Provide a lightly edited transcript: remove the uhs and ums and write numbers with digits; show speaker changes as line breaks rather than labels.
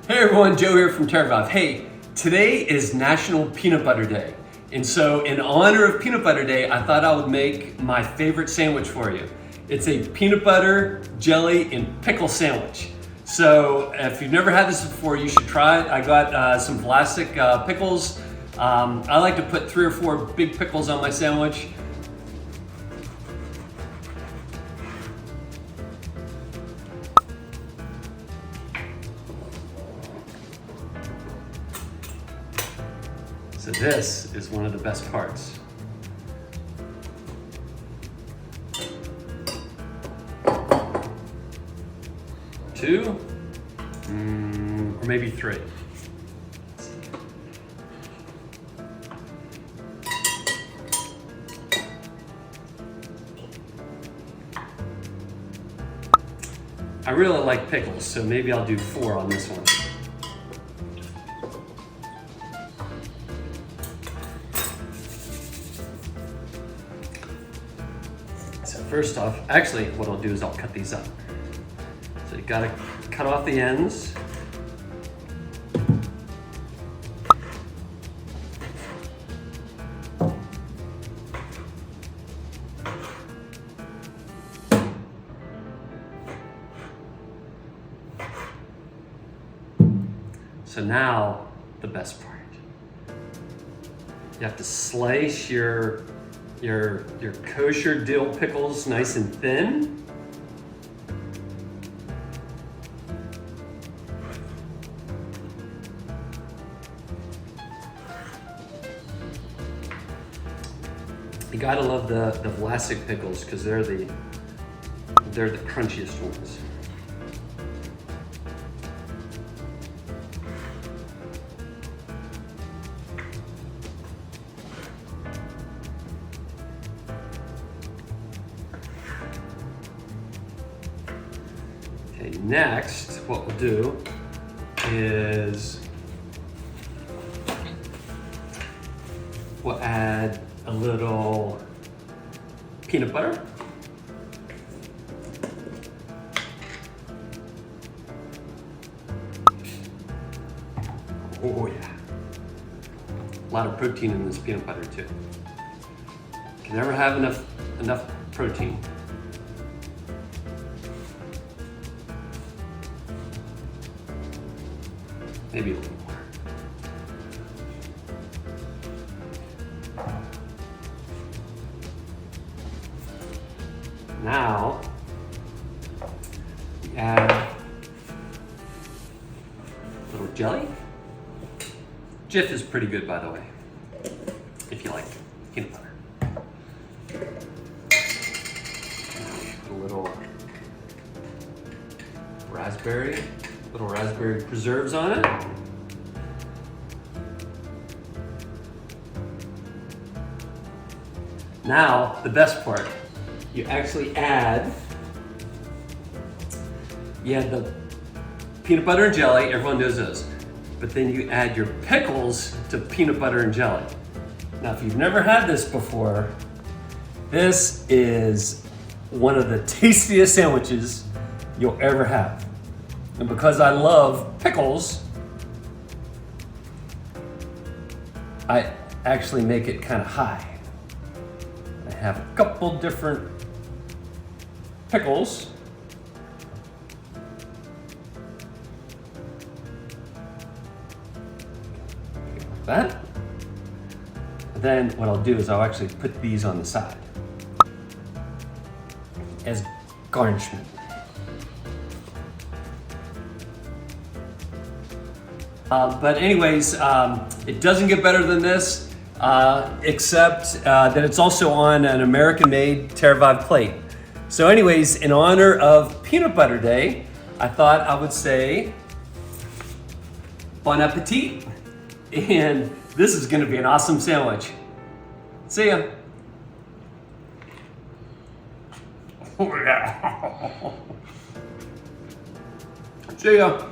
Hey everyone, Joe here from Terravive. Hey, today is National Peanut Butter Day. And so in honor of Peanut Butter Day, I thought I would make my favorite sandwich for you. It's a peanut butter, jelly, and pickle sandwich. So if you've never had this before, you should try it. I got some plastic pickles. I like to put 3 or 4 big pickles on my sandwich. So this is one of the best parts. Two, or maybe 3. I really like pickles, so maybe I'll do 4 on this one. So first off, actually what I'll do is I'll cut these up. So you gotta cut off the ends. So now, the best part. You have to slice your kosher dill pickles nice and thin. You gotta love the Vlasic pickles because they're the crunchiest ones. Okay, next, what we'll do is we'll add a little peanut butter. Oh yeah. A lot of protein in this peanut butter too. Can never have enough protein. Maybe a little more. Now, we add a little jelly. Jif is pretty good, by the way, if you like peanut butter. Put a little raspberry preserves on it. Now, the best part. You actually add the peanut butter and jelly, everyone knows those, but then you add your pickles to peanut butter and jelly. Now, if you've never had this before, this is one of the tastiest sandwiches you'll ever have. And because I love pickles, I actually make it kind of high. I have a couple different pickles. Like that. And then what I'll do is I'll actually put these on the side as garnishment. But anyways, it doesn't get better than this, except that it's also on an American-made Terravive plate. So anyways, in honor of Peanut Butter Day, I thought I would say bon appetit, and this is gonna be an awesome sandwich. See ya. Oh yeah. See ya.